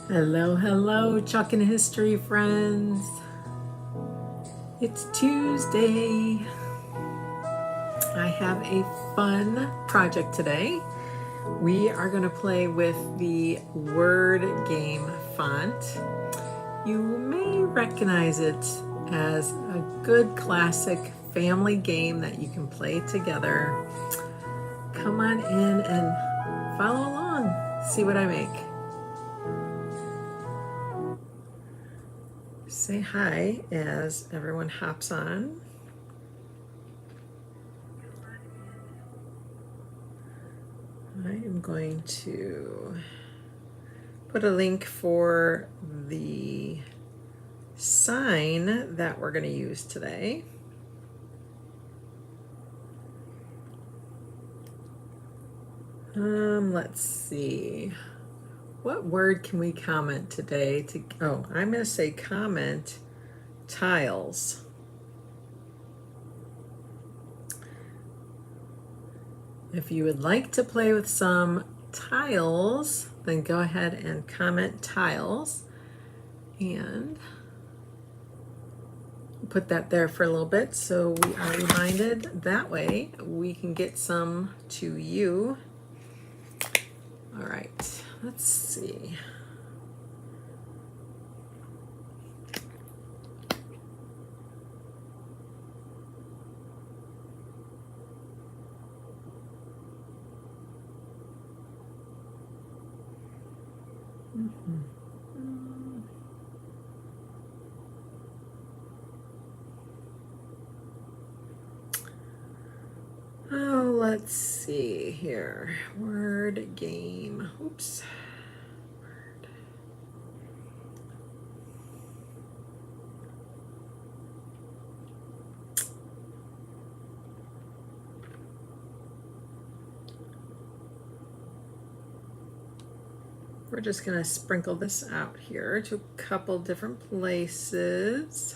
Hello, hello, Chalkin History friends. It's Tuesday. I have a fun project today. We are going to play with the word game font. You may recognize it as a good classic family game that you can play together. Come on in and follow along. See what I make. Say hi as everyone hops on. I am going to put a link for the sign that we're going to use today. Let's see. What word can we comment today? I'm going to say comment tiles. If you would like to play with some tiles, then go ahead and comment tiles. And put that there for a little bit so we are reminded. That way we can get some to you. All right, let's see. Oh, let's see here. Word game. Oops. Word. We're just going to sprinkle this out here to a couple different places.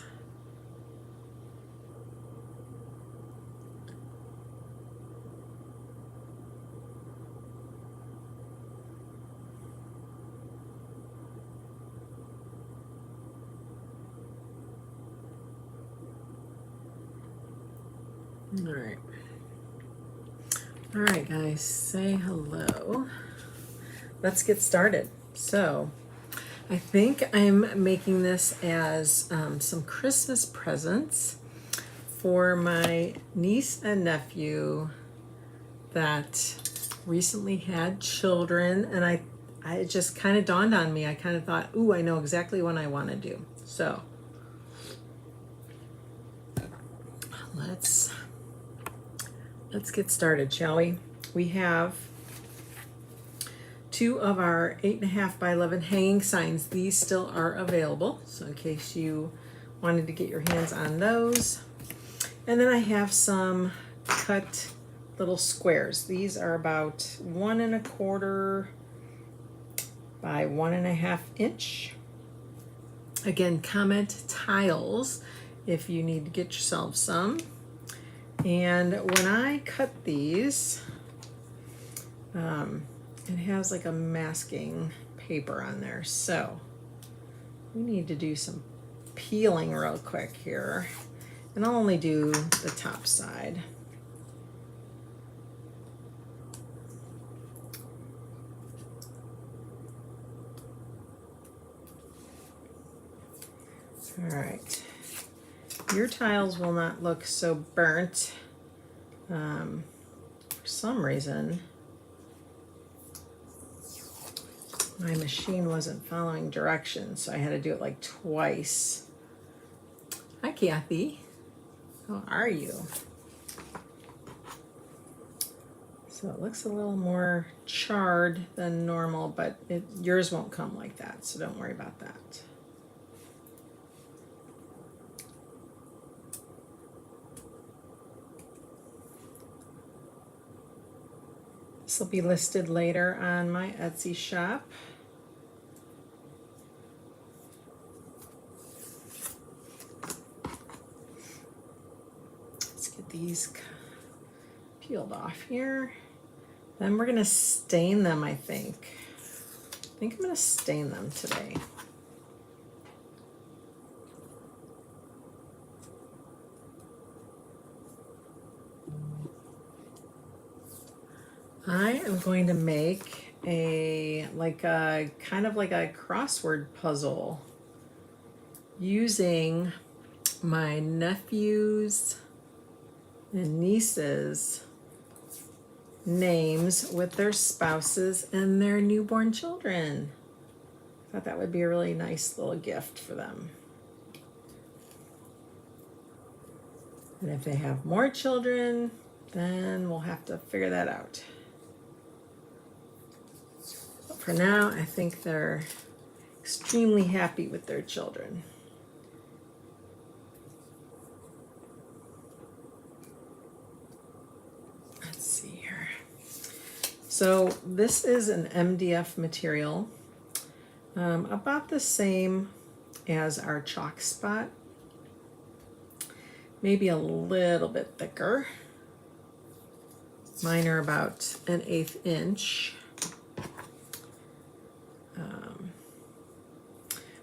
All right, guys, say hello. Let's get started. So I think I'm making this as some Christmas presents for my niece and nephew that recently had children, and it just kind of dawned on me. I kind of thought, ooh, I know exactly what I want to do. So let's get started, shall we? We have two of our 8.5 by 11 hanging signs. These still are available, so in case you wanted to get your hands on those. And then I have some cut little squares. These are about 1.25 by 1.5 inch. Again, comment tiles if you need to get yourself some. And when I cut these, it has like a masking paper on there. So we need to do some peeling real quick here. And I'll only do the top side. All right. Your tiles will not look so burnt. For some reason, my machine wasn't following directions, so I had to do it like twice. Hi, Kathy. How are you? So it looks a little more charred than normal, but yours won't come like that, so don't worry about that. This will be listed later on my Etsy shop. Let's get these peeled off here. Then we're going to stain them, I think. I think I'm going to stain them today. I am going to make a kind of like a crossword puzzle using my nephews and nieces' names with their spouses and their newborn children. I thought that would be a really nice little gift for them. And if they have more children, then we'll have to figure that out. But for now, I think they're extremely happy with their children. Let's see here. So this is an MDF material, about the same as our chalk spot, maybe a little bit thicker. Mine are about 1/8 inch.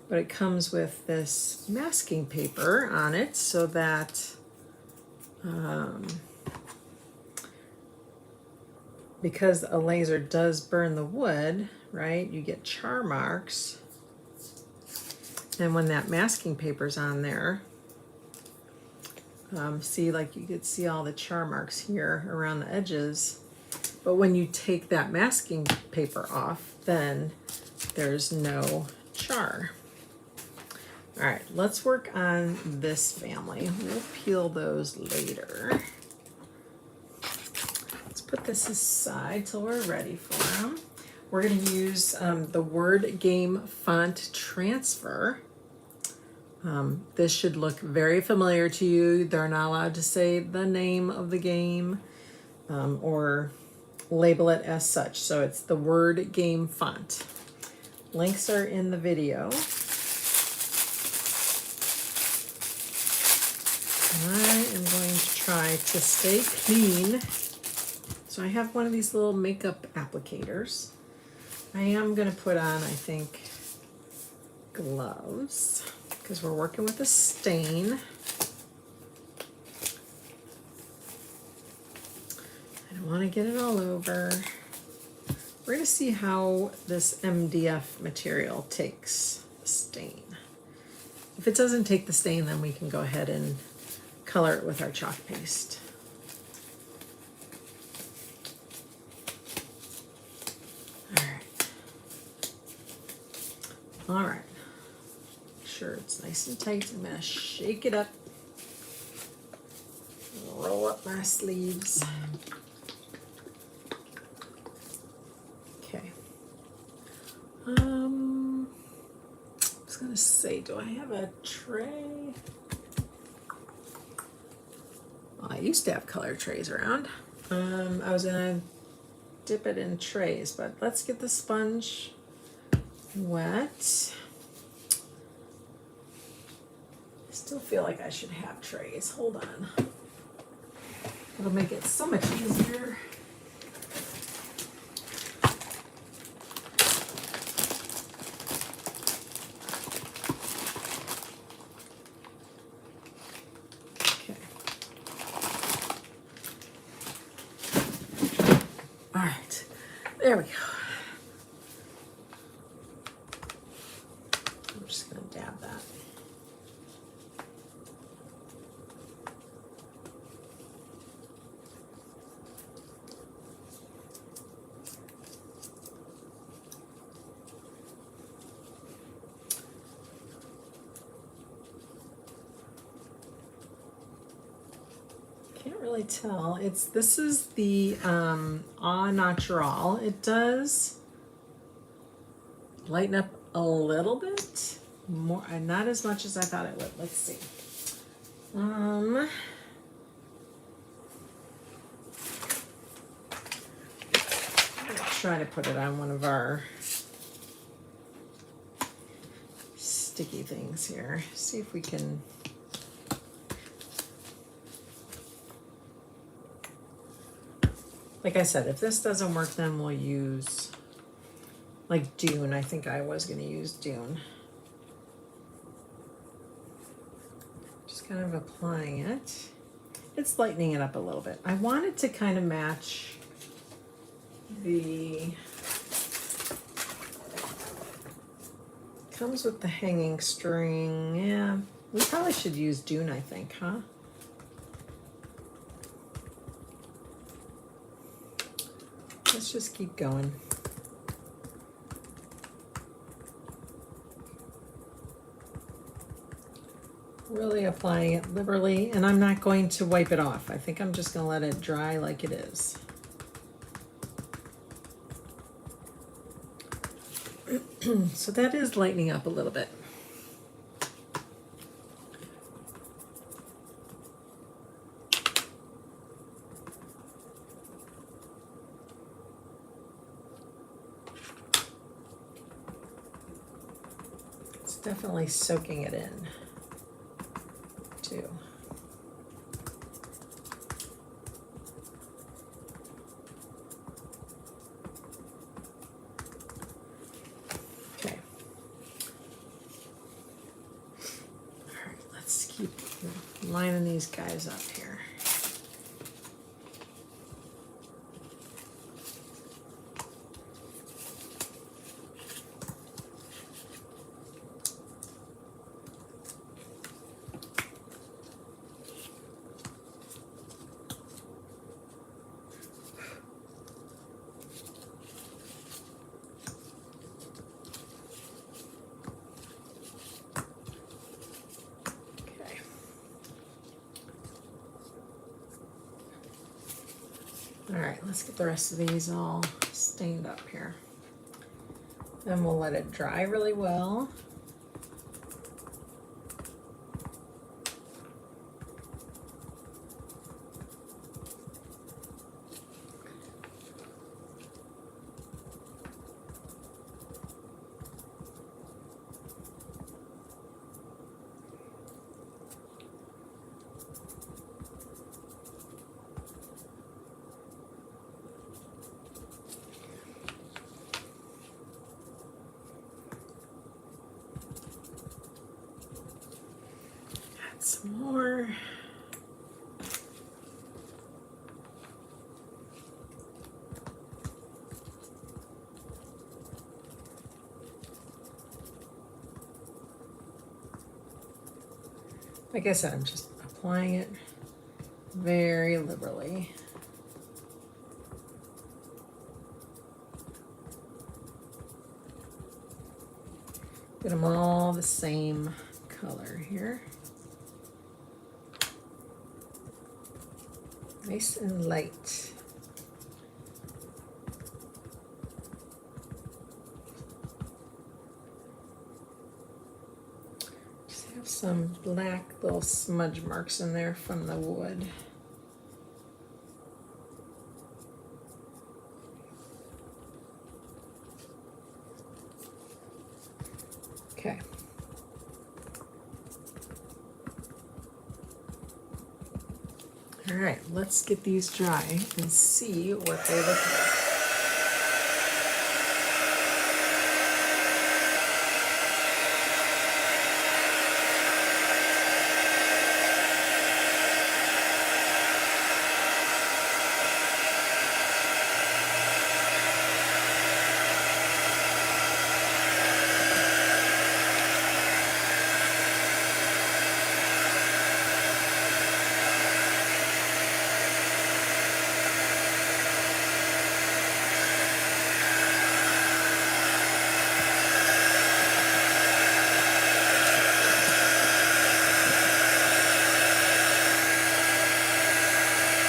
But it comes with this masking paper on it so that because a laser does burn the wood, right, you get char marks. And when that masking paper's on there, see, like you could see all the char marks here around the edges. But when you take that masking paper off, then there's no char. All right, let's work on this family. We'll peel those later. Let's put this aside till we're ready for them. We're going to use the Word Game Font Transfer. This should look very familiar to you. They're not allowed to say the name of the game or label it as such. So it's the Word Game Font. Links are in the video. I am going to try to stay clean. So I have one of these little makeup applicators. I am going to put on, I think, gloves because we're working with a stain. I don't want to get it all over. We're going to see how this MDF material takes the stain. If it doesn't take the stain, then we can go ahead and color it with our chalk paste. All right. Make sure it's nice and tight. I'm going to shake it up. Roll up my sleeves. Okay. I was going to say, do I have a tray? Well, I used to have color trays around. I was going to dip it in trays, but let's get the sponge wet. I still feel like I should have trays. Hold on. It'll make it so much easier. Okay. All right. There we go. I'm just going to dab that. Can't really tell. This is the Au Natural. It does lighten up a little bit more, not as much as I thought it would. Let's see. Try to put it on one of our sticky things here. See if we can. Like I said, if this doesn't work, then we'll use like Dune. I think I was going to use Dune. Just kind of applying it. It's lightening it up a little bit. I want it to kind of match the, comes with the hanging string. Yeah, we probably should use Dune, I think, huh? Let's just keep going. Really applying it liberally, and I'm not going to wipe it off. I think I'm just going to let it dry like it is. So that is lightening up a little bit. It's definitely soaking it in too. Okay. All right, let's keep lining these guys up here. All right, let's get the rest of these all stained up here. Then we'll let it dry really well. Some more. Like I said, I'm just applying it very liberally. Get them all the same color here. Nice and light. Just have some black little smudge marks in there from the wood. Okay. All right, let's get these dry and see what they look like.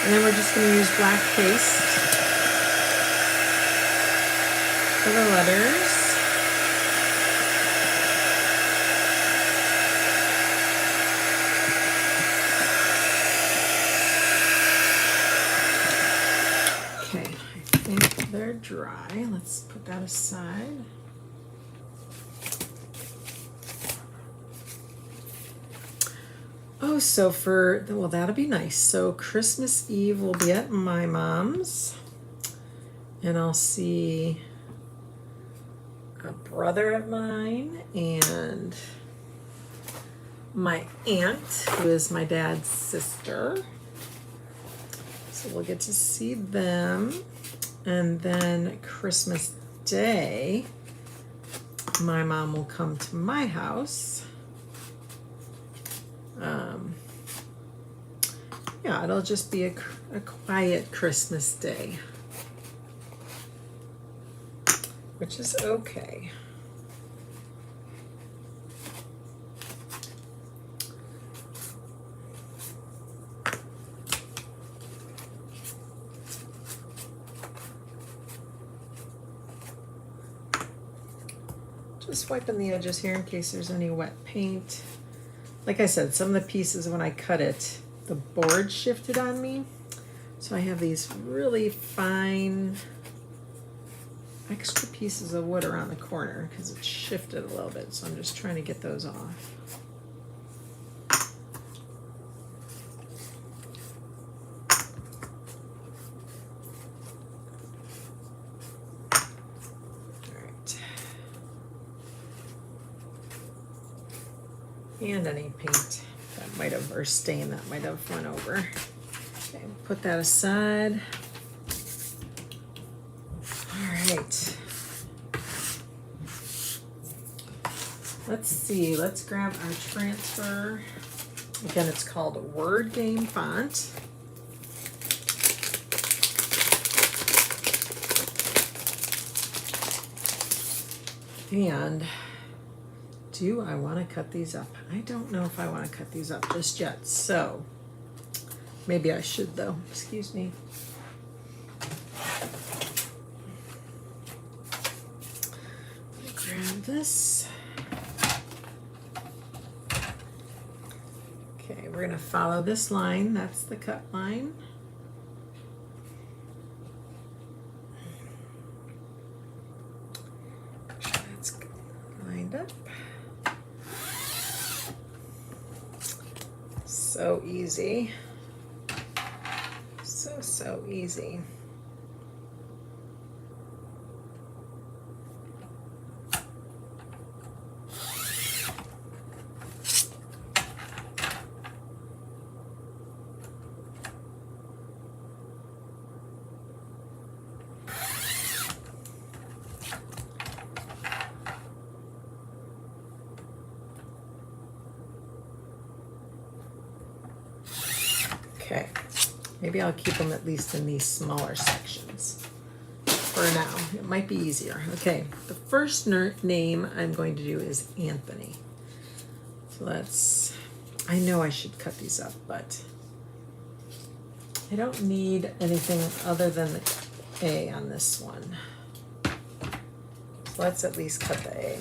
And then we're just going to use black paste for the letters. Okay, I think they're dry. Let's put that aside. Oh, so well, that'll be nice. So Christmas Eve will be at my mom's, and I'll see brother of mine and my aunt, who is my dad's sister. So we'll get to see them. And then Christmas Day, my mom will come to my house. Yeah, it'll just be a quiet Christmas day, which is okay. Just wiping the edges here in case there's any wet paint. Like I said, some of the pieces when I cut it, the board shifted on me. So I have these really fine extra pieces of wood around the corner because it shifted a little bit. So I'm just trying to get those off. And any paint that might have, or stain that might have went over. Okay, put that aside. All right. Let's see, let's grab our transfer. Again, it's called Word Game Font. And do I want to cut these up? I don't know if I want to cut these up just yet, so maybe I should though. Excuse me. Grab this. Okay, we're going to follow this line. That's the cut line. That's lined up. So easy. So easy. Okay, maybe I'll keep them at least in these smaller sections for now. It might be easier. Okay, the first name I'm going to do is Anthony. So let's, I know I should cut these up, but I don't need anything other than the A on this one. So let's at least cut the A.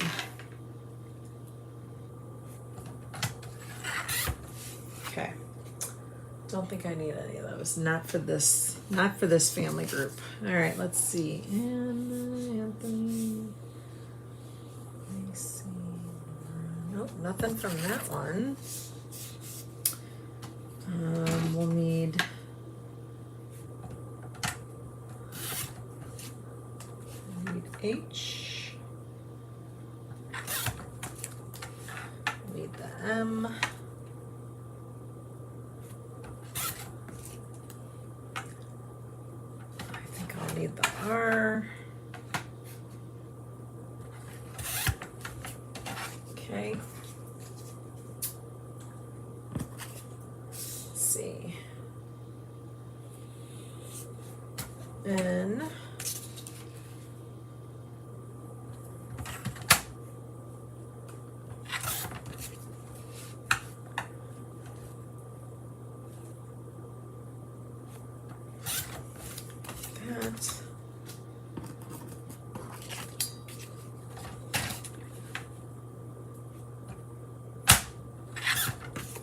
Okay. Don't think I need any of those. Not for this family group. All right, let's see. Anthony. Let me see. Nope, nothing from that one. We'll need H. Need the M. Need the R. Okay. Let's see. N.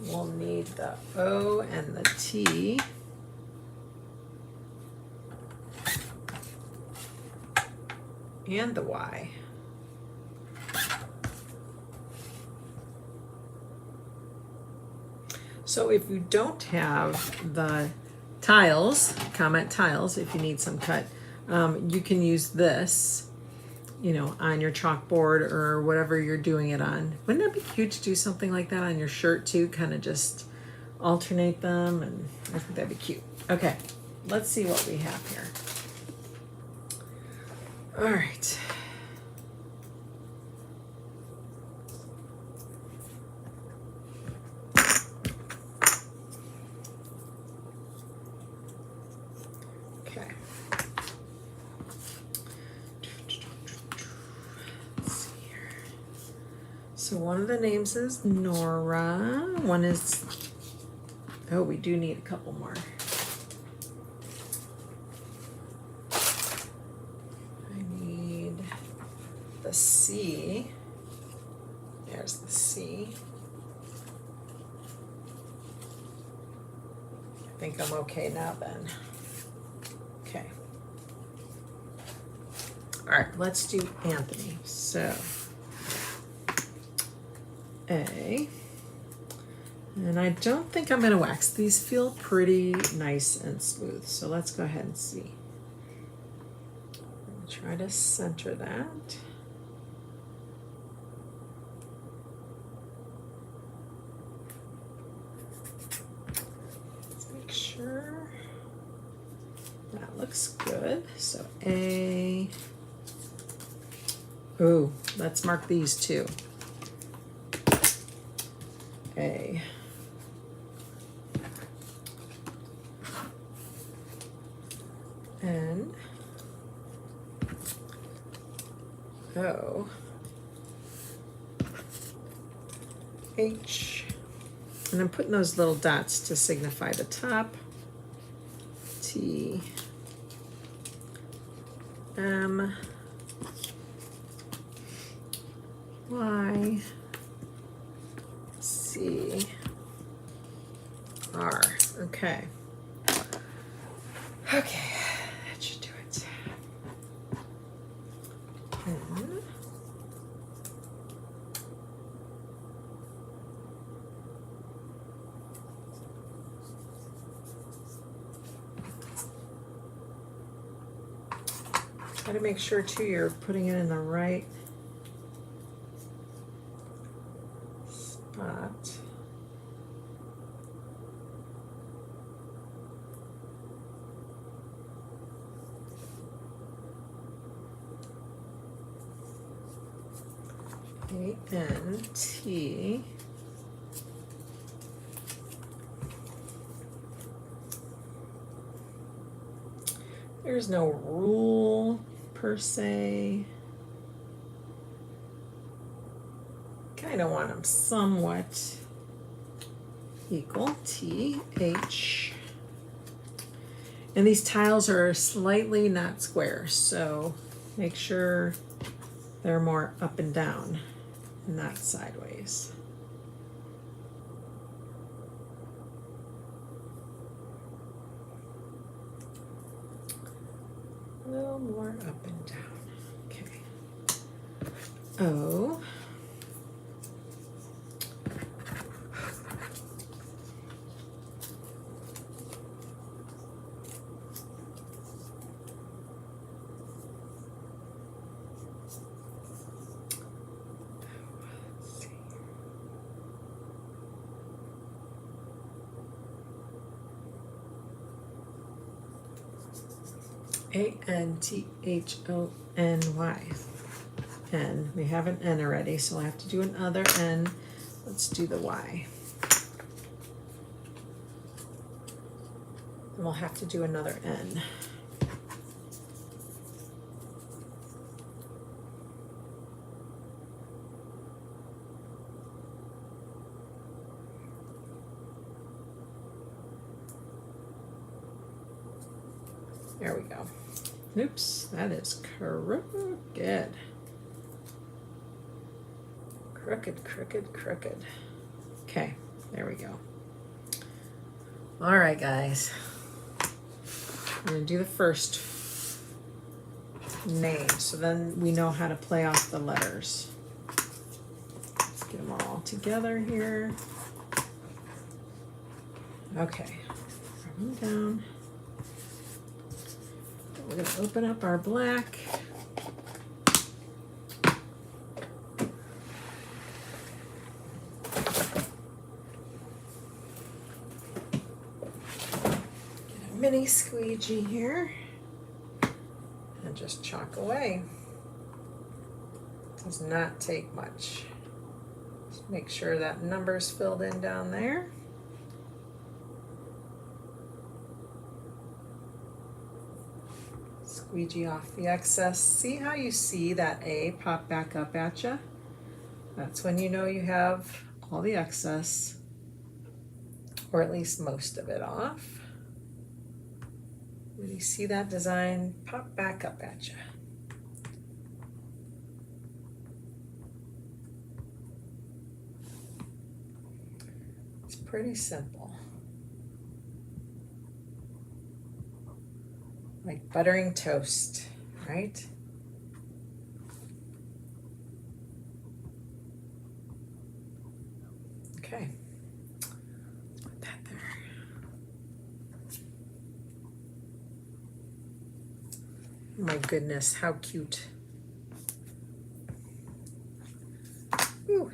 We'll need the O and the T. And the Y. So if you don't have the tiles, comment tiles if you need some cut, you can use this. you know, on your chalkboard or whatever you're doing it on. Wouldn't that be cute to do something like that on your shirt too? Kind of just alternate them, and I think that'd be cute. Okay, let's see what we have here. All right. Okay. Let's see here. So one of the names is Nora. One is, oh, we do need a couple more. The C. There's the C. I think I'm okay now then. Okay. All right, let's do Anthony. So A. And I don't think I'm going to wax. These feel pretty nice and smooth. So let's go ahead and see. Try to center that. That looks good. So A. Ooh, let's mark these too. A. N. O. H. And I'm putting those little dots to signify the top. T. M. Y. C. R. Okay. Okay, that should do it. N. Try to make sure too you're putting it in the right spot. A-N-T. There's no rule per se. Kind of want them somewhat equal. T-H. And these tiles are slightly not square, so make sure they're more up and down and not sideways. A little more up and down. Okay. O. A-N-T-H-O-N-Y. N. We have an N already, so I have to do another N. Let's do the Y. And we'll have to do another N. There we go. Oops, that is crooked. Crooked, crooked, crooked. Okay, there we go. All right, guys. We're gonna do the first name, so then we know how to play off the letters. Let's get them all together here. Okay, rub them down. We're going to open up our black. mini squeegee here and just chalk away. Does not take much. Just make sure that number's filled in down there. Squeegee off the excess. See how you see that A pop back up at you? That's when you know you have all the excess, or at least most of it off. When you see that design pop back up at you. It's pretty simple. Like buttering toast, right? Okay, let's put that there. My goodness, how cute. Ooh.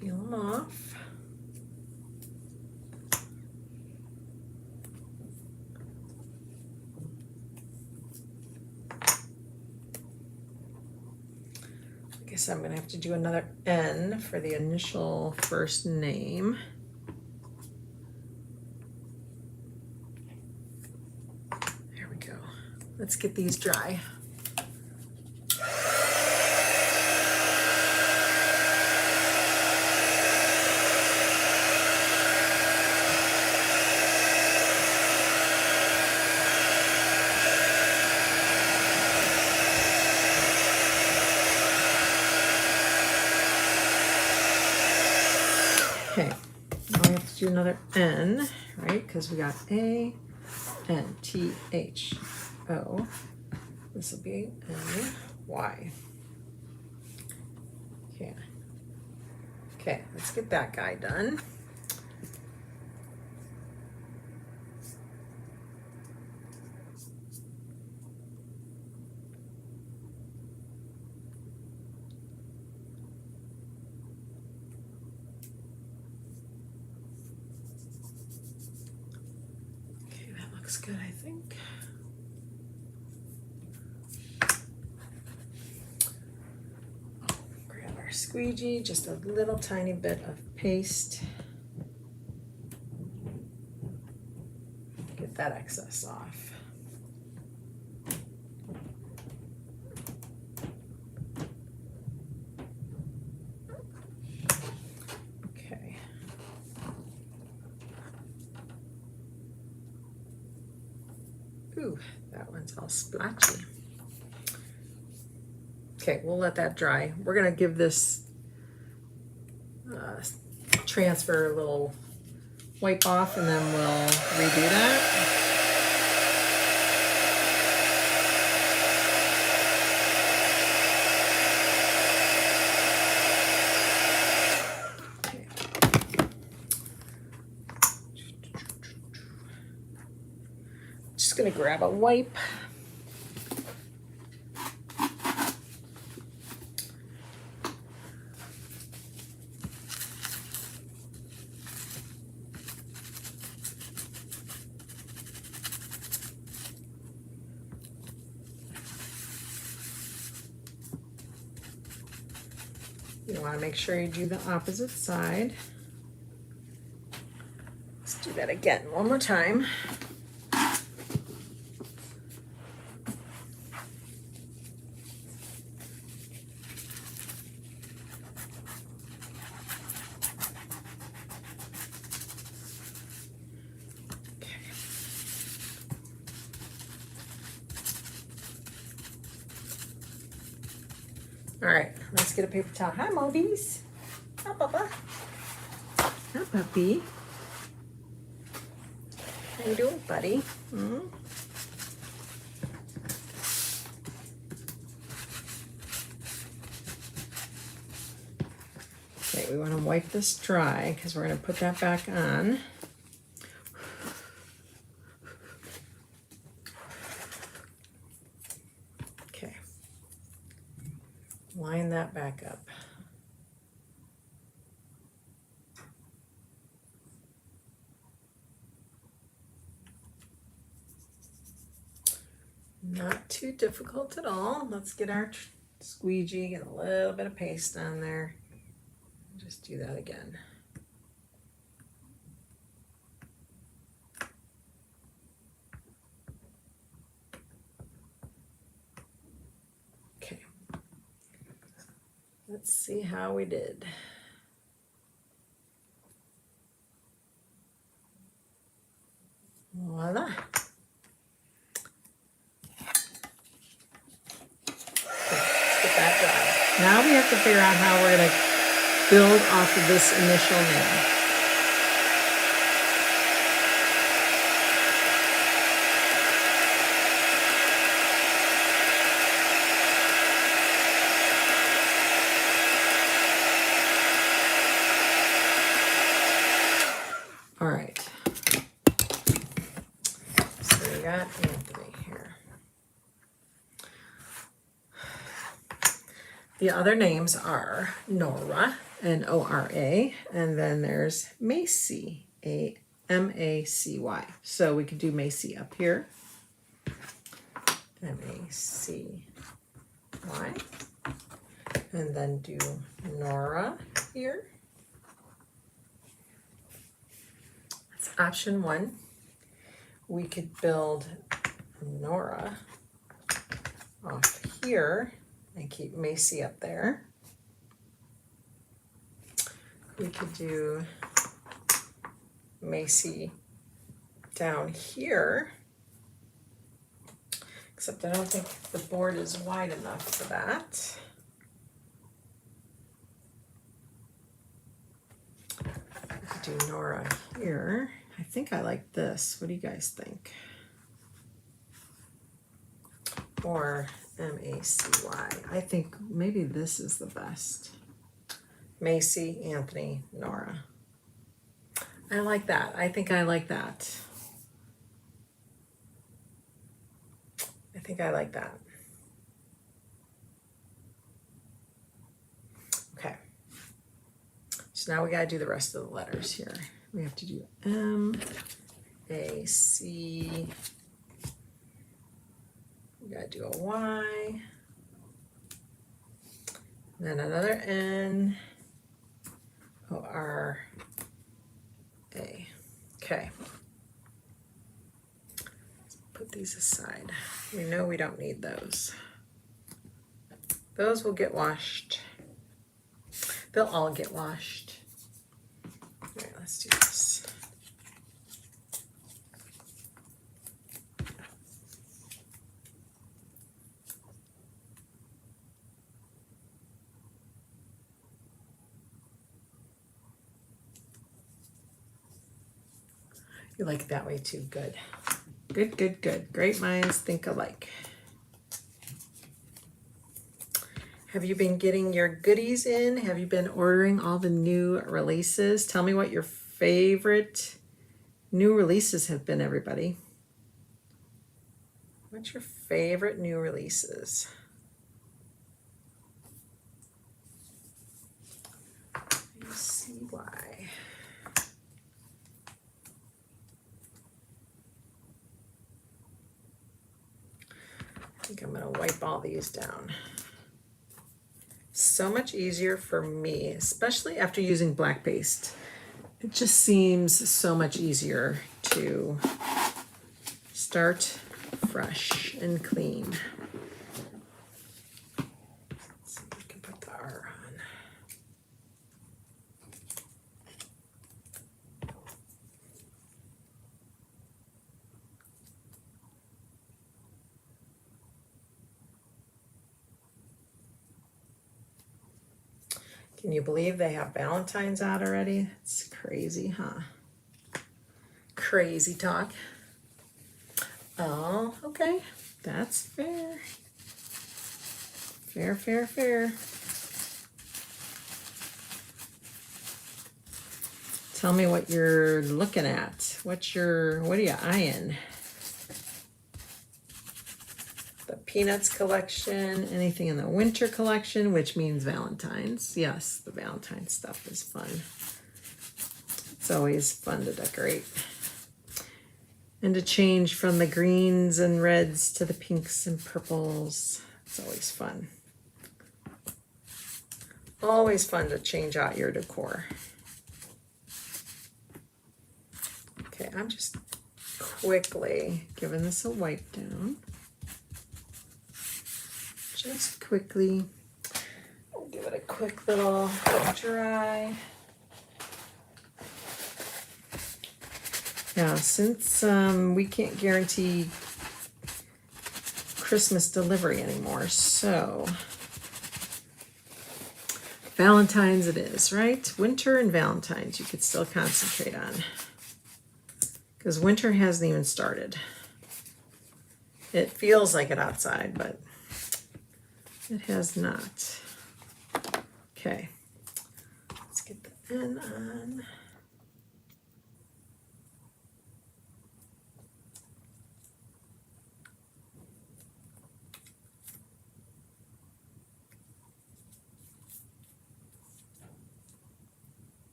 Peel them off. I guess I'm going to have to do another N for the initial first name. There we go. Let's get these dry. Okay, now we have to do another N, right? Because we got A, N, T, H, O. This will be N, Y. Okay. Okay, let's get that guy done. Looks good, I think. Grab our squeegee, just a little tiny bit of paste. Get that excess off. Okay. Ooh, that one's all splotchy. Okay, we'll let that dry. We're gonna give this transfer a little wipe off and then we'll redo that. Just gonna grab a wipe. You want to make sure you do the opposite side. Let's do that again one more time. All right, let's get a paper towel. Hi, Mobies. Hi, Papa. Hi, puppy. How you doing, buddy? Hmm? Okay, we want to wipe this dry because we're going to put that back on. Okay. line that back up. Not too difficult at all. Let's get our squeegee, get a little bit of paste on there. Just do that again. Okay. Let's see how we did. Voila. Now we have to figure out how we're going to build off of this initial name. All right. So we got Anthony here. The other names are Nora, N-O-R-A, and then there's Macy, A-M-A-C-Y. So we could do Macy up here, M-A-C-Y, and then do Nora here. That's option one. We could build Nora off here and keep Macy up there. We could do Macy down here, except I don't think the board is wide enough for that. We could do Nora here. I think I like this. What do you guys think? Or M-A-C-Y. I think maybe this is the best. Macy, Anthony, Nora. I like that. I think I like that. I think I like that. Okay. So now we got to do the rest of the letters here. We have to do M-A-C. We got to do a Y. Then another N. O-R-A. Okay. Let's put these aside. We know we don't need those. Those will get washed. They'll all get washed. All right, let's do this. You like it that way too. Good. Good, good, good. Great minds think alike. Have you been getting your goodies in? Have you been ordering all the new releases? Tell me what your favorite new releases have been, everybody. What's your favorite new releases? Let's see why. I think I'm going to wipe all these down. So much easier for me, especially after using black paste. It just seems so much easier to start fresh and clean. Let's see if we can put the R on. Can you believe they have Valentine's out already? It's crazy, huh? Crazy talk. Oh, okay. That's fair. Fair, fair, fair. Tell me what you're looking at. What are you eyeing? the Peanuts collection, anything in the winter collection, which means Valentine's. Yes, the Valentine's stuff is fun. It's always fun to decorate. And to change from the greens and reds to the pinks and purples. It's always fun. Always fun to change out your decor. Okay, I'm just quickly giving this a wipe down. Just quickly. I'll give it a quick little dry. Now, since we can't guarantee Christmas delivery anymore, so Valentine's it is, right? Winter and Valentine's you could still concentrate on, because winter hasn't even started. It feels like it outside, but it has not. Okay, let's get the pen on.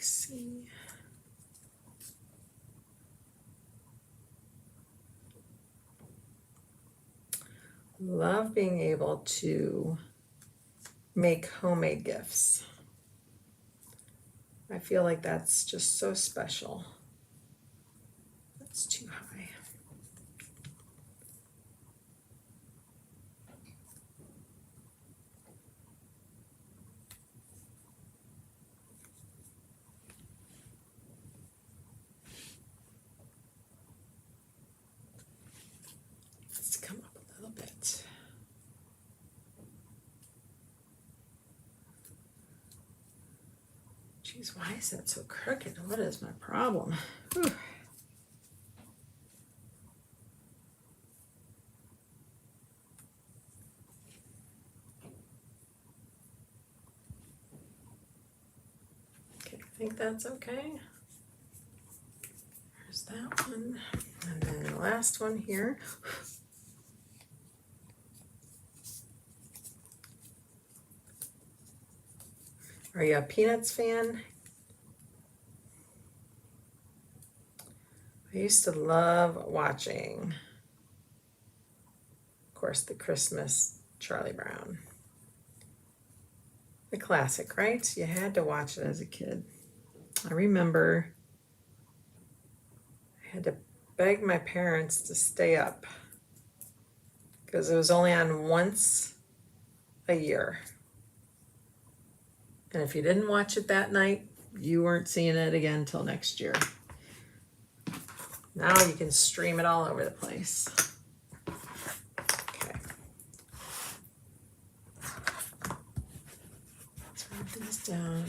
See. Love being able to make homemade gifts. I feel like that's just so special. That's too high. Geez, why is that so crooked? What is my problem? Whew. Okay, I think that's okay. There's that one. And then the last one here. Are you a Peanuts fan? I used to love watching, of course, the Christmas Charlie Brown. The classic, right? You had to watch it as a kid. I remember I had to beg my parents to stay up because it was only on once a year. And if you didn't watch it that night, you weren't seeing it again until next year. Now you can stream it all over the place. Okay. Let's write these down.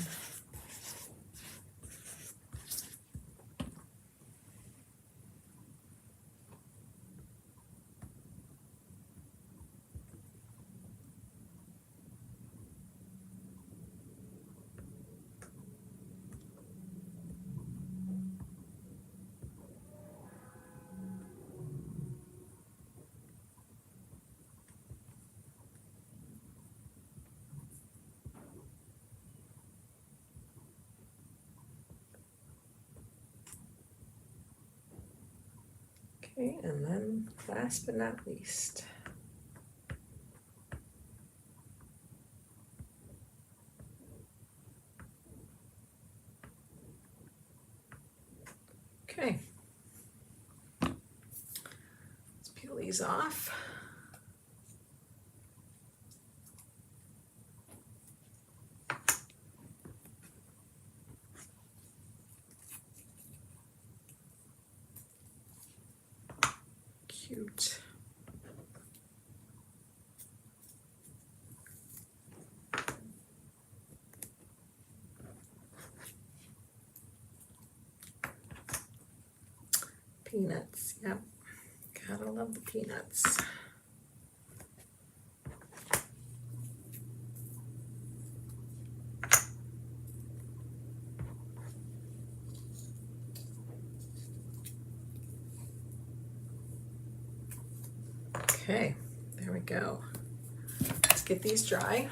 Okay, and then last but not least, okay, let's peel these off. Cute. Peanuts, yep. Gotta love the peanuts. Okay, there we go. Let's get these dry.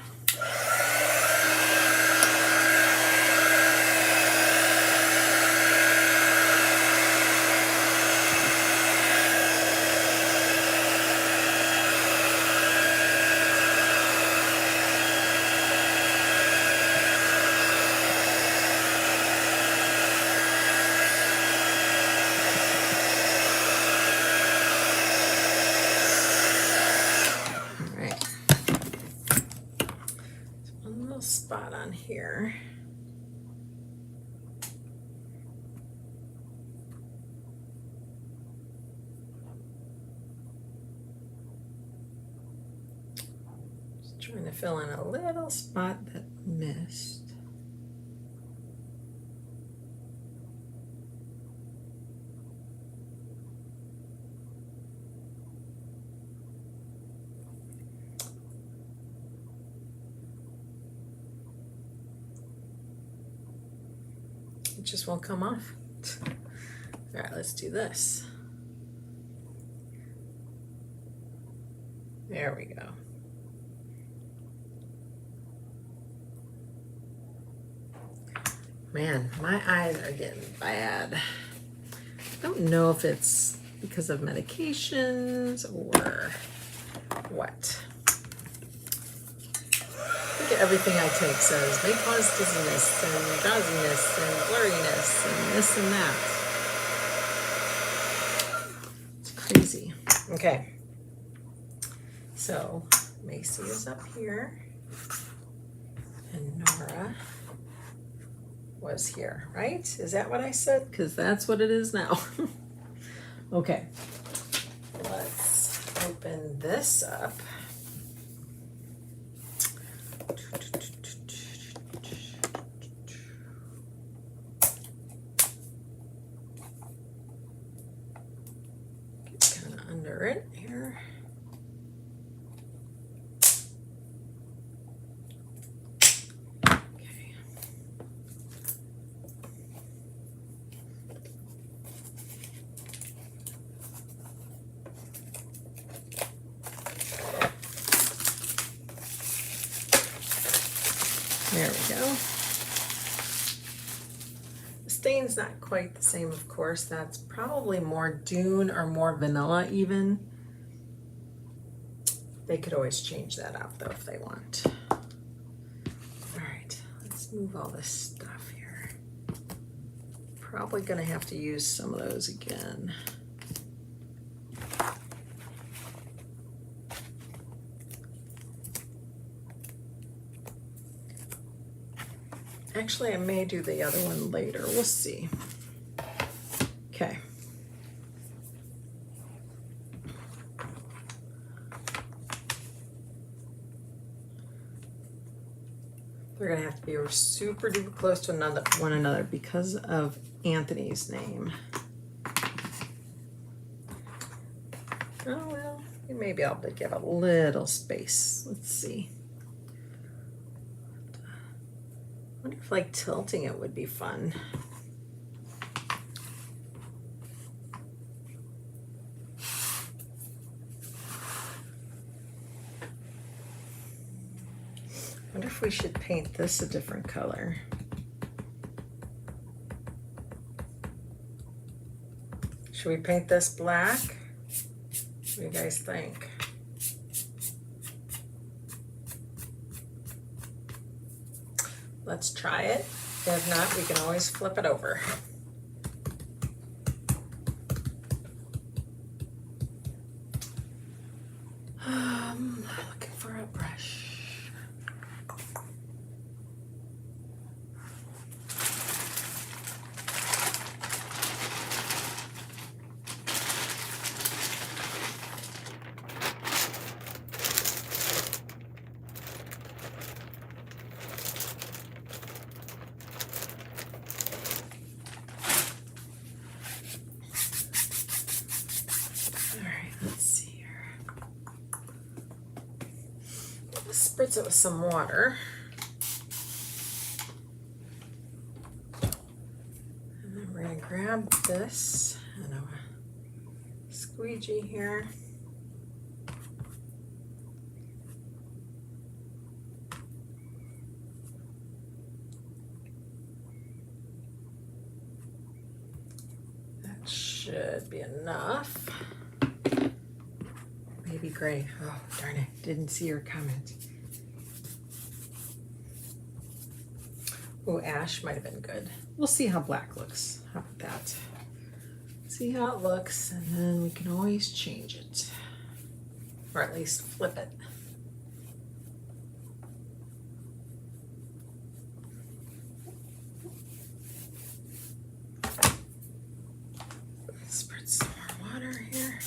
Spot on here. Just trying to fill in a little spot that missed. It just won't come off. All right, let's do this. There we go. Man, my eyes are getting bad. I don't know if it's because of medications or what. Look at everything I take says may cause dizziness and drowsiness and blurriness and this and that. It's crazy. Okay. So Macy is up here and Nora was here, right? Is that what I said? Because that's what it is now. Okay. Let's open this up. Under it here. Okay. There we go. The stain's not quite the same, of course. That's probably more Dune or more vanilla even. They could always change that out though if they want. All right, let's move all this stuff here. Probably gonna have to use some of those again. Actually, I may do the other one later. We'll see. Okay. They're going to have to be super duper close to one another because of Anthony's name. Oh, well, maybe I'll give a little space. Let's see. I wonder if like tilting it would be fun. I wonder if we should paint this a different color. Should we paint this black? What do you guys think? Let's try it. If not, we can always flip it over. Looking for a brush. Spritz it with some water. And then we're going to grab this and a squeegee here. should be enough. Maybe gray. Oh, darn it. Didn't see your comment. Oh, ash might have been good. We'll see how black looks. How about that? See how it looks, and then we can always change it. Or at least flip it. Spread some more water here.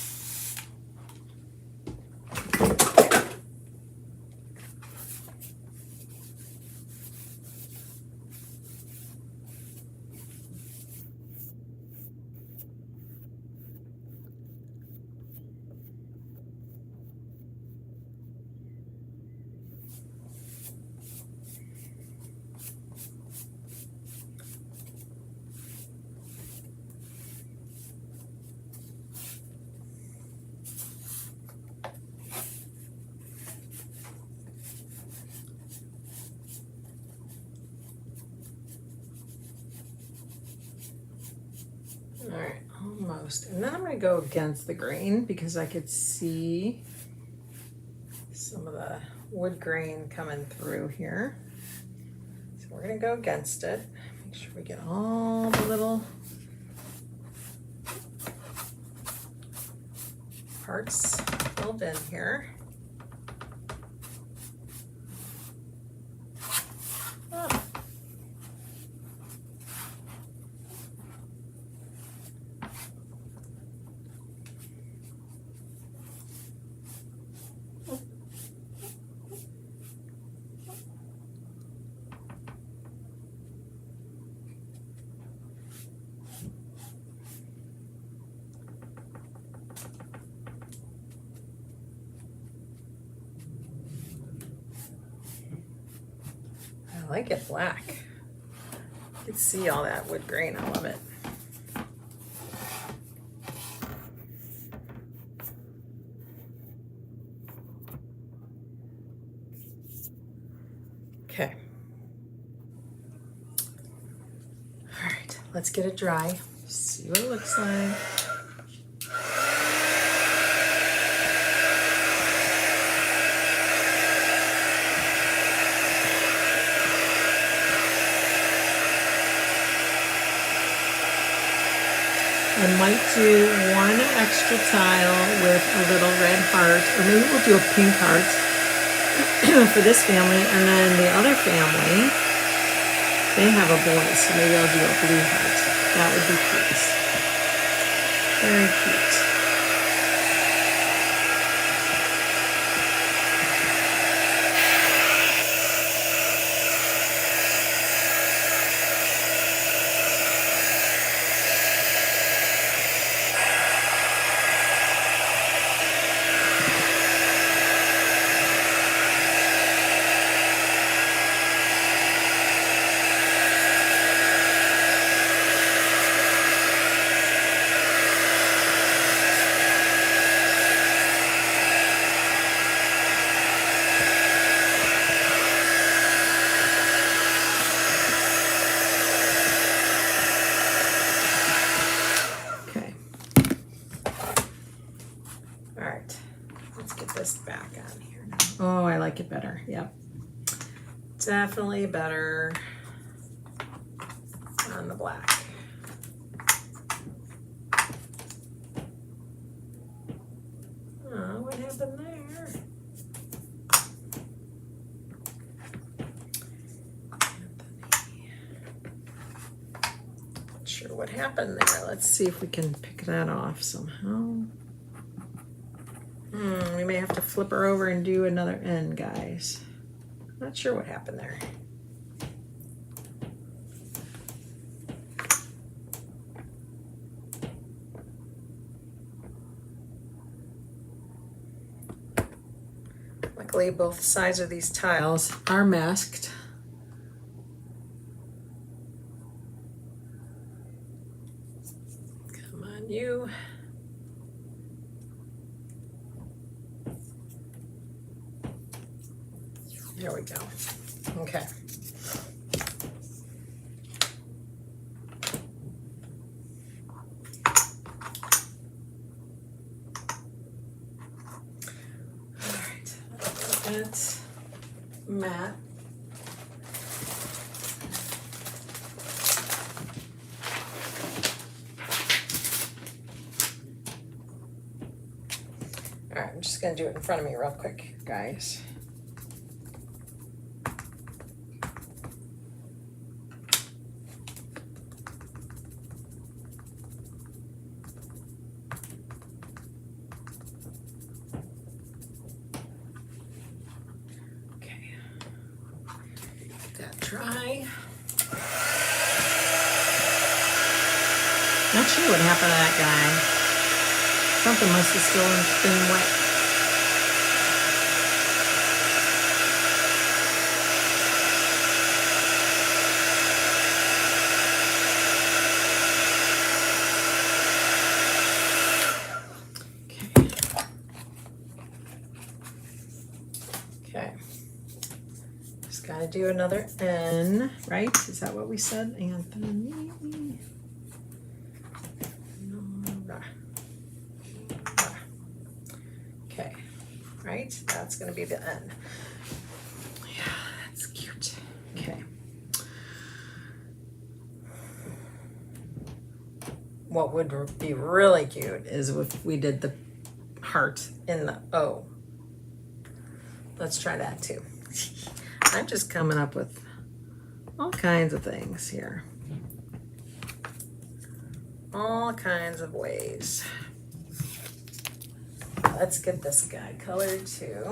All right, almost. And then I'm going to go against the grain because I could see some of the wood grain coming through here. So we're going to go against it. Make sure we get all the little parts filled in here. Oh. I like it black. You can see all that wood grain. I love it. Okay. All right, let's get it dry. See what it looks like. I might do one extra tile with a little red heart, or maybe we'll do a pink heart for this family, and then the other family, they have a boy, so maybe I'll do a blue heart. That would be cute. Very cute. Back on here now. Oh, I like it better. Yep. Definitely better on the black. Oh, what happened there? Not sure what happened there. Let's see if we can pick that off somehow. We may have to flip her over and do another end, guys. Not sure what happened there. Luckily, both sides of these tiles are masked. Come on, you. There we go. Okay. matte. All right, I'm just gonna do it in front of me real quick, guys. Dry. Not sure what happened to that guy. Something must have still been wet. Okay. Just gotta do another N, right? Is that what we said? Anthony. Okay, right? That's gonna be the N. Yeah, that's cute. Okay. What would be really cute is if we did the heart in the O. Let's try that too. I'm just coming up with all kinds of things here. All kinds of ways. Let's get this guy colored too.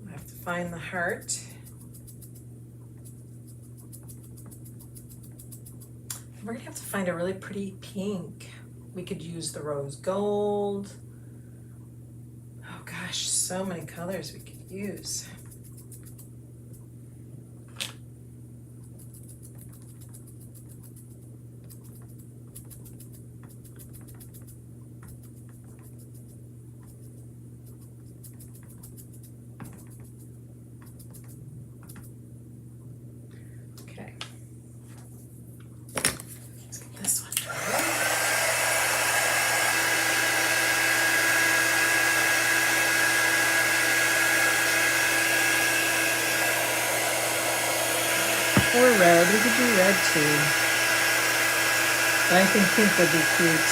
I have to find the heart. We're gonna have to find a really pretty pink. We could use the rose gold. Oh gosh, so many colors we could use. Okay. Let's get this one dry. Or red, we could do red too. But I think pink would be cute.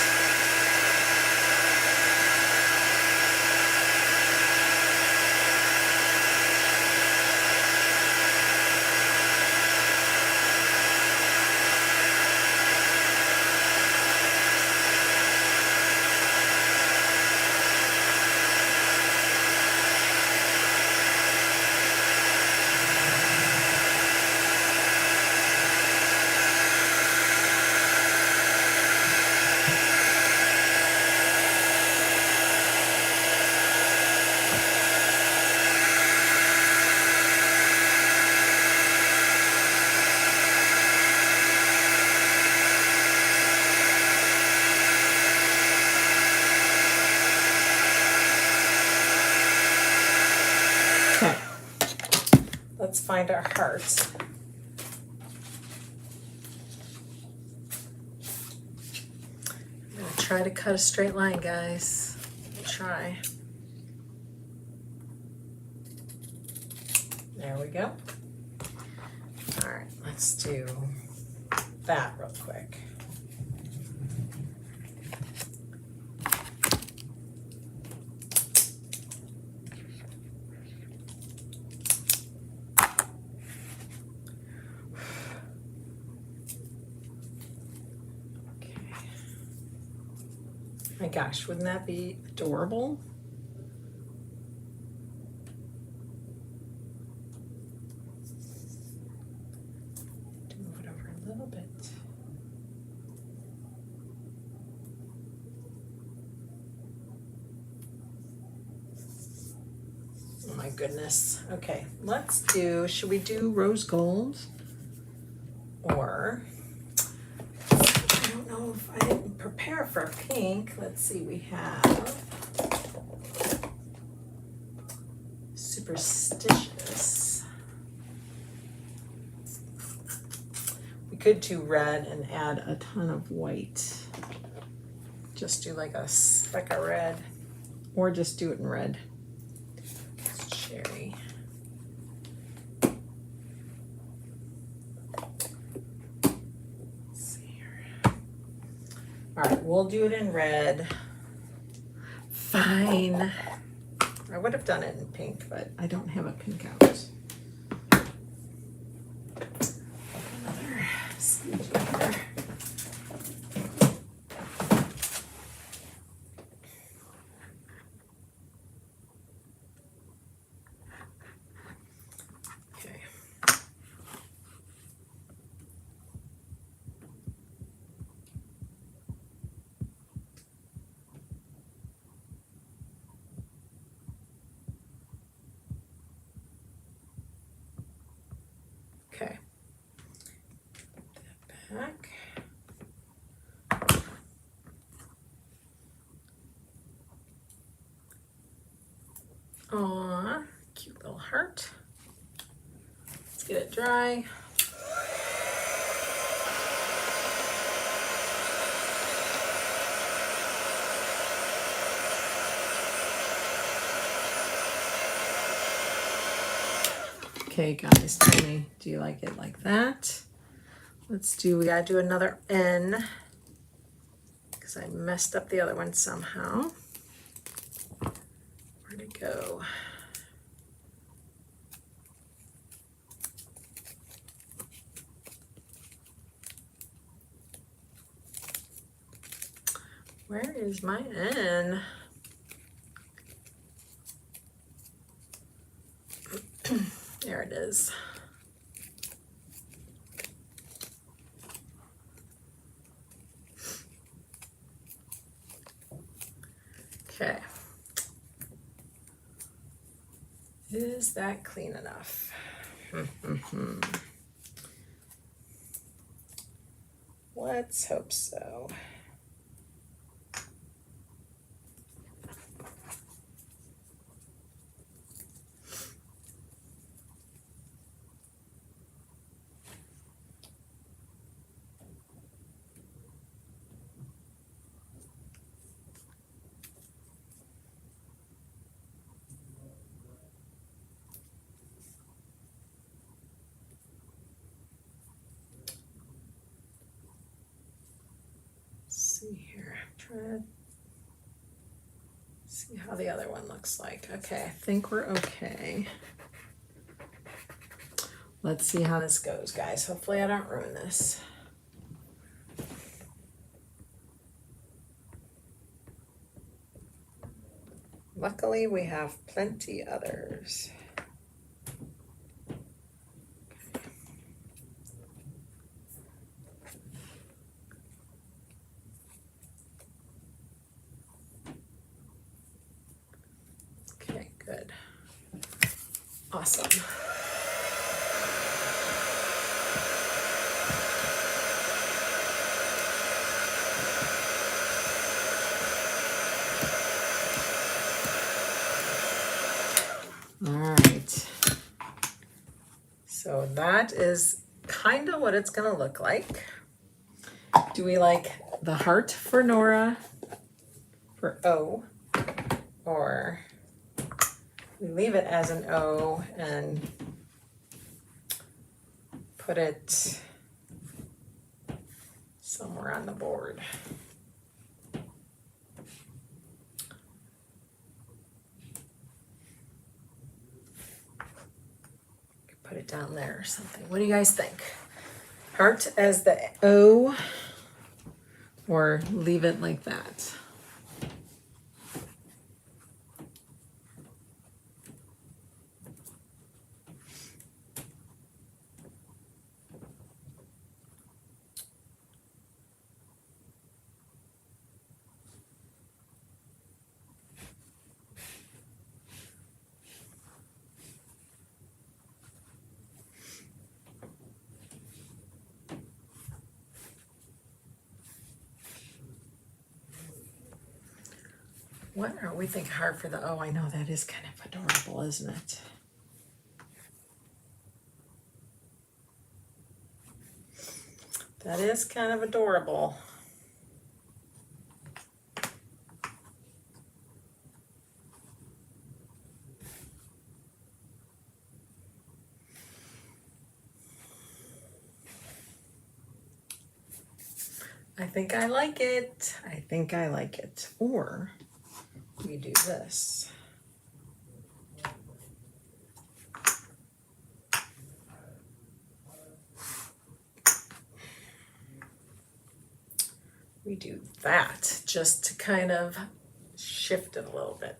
Let's find our heart. I'm gonna try to cut a straight line, guys. Try. There we go. All right, let's do that real quick. My gosh, wouldn't that be adorable? To move it over a little bit. Oh my goodness. Okay, let's do, should we do rose gold? Or I don't know if I didn't prepare for pink. Let's see, we have Superstitious. We could do red and add a ton of white. just do like a speck of red, or just do it in red. Cherry. Let's see here. All right, we'll do it in red. Fine. I would have done it in pink, but I don't have a pink out. Another smidge here. Okay. Okay. Put that back. Aw, cute little heart. Let's get it dry. Okay, guys, tell me, do you like it like that? We gotta do another N because I messed up the other one somehow. Where'd it go? Where is my N? There it is. Okay. Is that clean enough? Let's hope so. See here, try to see how the other one looks like. Okay, I think we're okay. Let's see how this goes, guys. Hopefully I don't ruin this. Luckily, we have plenty others. Okay, good. Awesome. All right. So that is kind of what it's going to look like. Do we like the heart for Nora for O, or we leave it as an O and put it somewhere on the board? Put it down there or something. What do you guys think? Heart as the O, or leave it like that? What are we think hard for the O? I know that is kind of adorable, isn't it? That is kind of adorable. think I like it. I think I like it. Or we do this. We do that just to kind of shift it a little bit.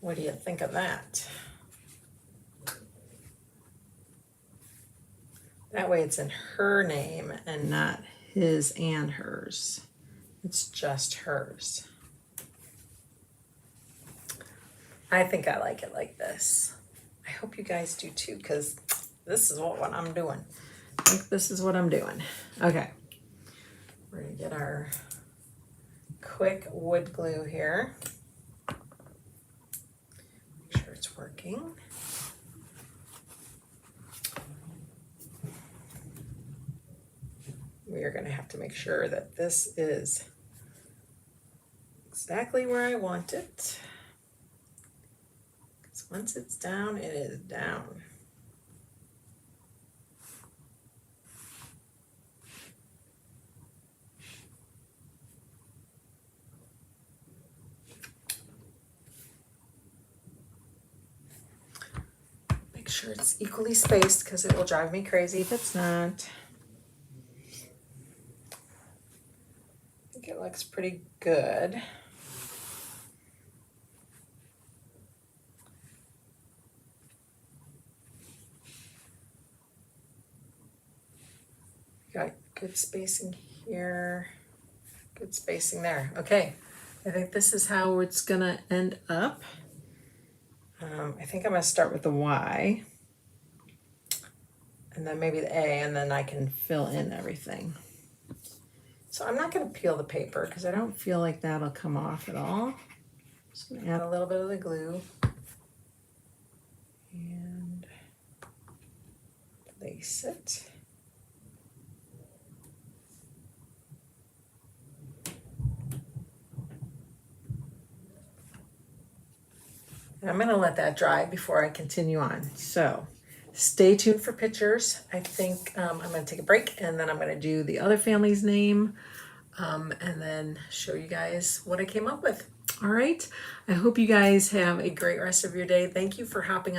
What do you think of that? That way it's in her name and not his and hers. It's just hers. I think I like it like this. I hope you guys do too, because this is what I'm doing. I think this is what I'm doing. Okay. We're gonna get our quick wood glue here. Make sure it's working. We are gonna have to make sure that this is exactly where I want it. Because once it's down, it is down. Make sure it's equally spaced because it will drive me crazy if it's not. I think it looks pretty good. Got good spacing here, good spacing there. Okay, I think this is how it's gonna end up. I think I'm gonna start with the Y, and then maybe the A, and then I can fill in everything. So I'm not gonna peel the paper because I don't feel like that'll come off at all. Just gonna add a little bit of the glue and place it. And I'm gonna let that dry before I continue on. So stay tuned for pictures. I think I'm gonna take a break and then I'm gonna do the other family's name and then show you guys what I came up with. All right, I hope you guys have a great rest of your day. Thank you for hopping on.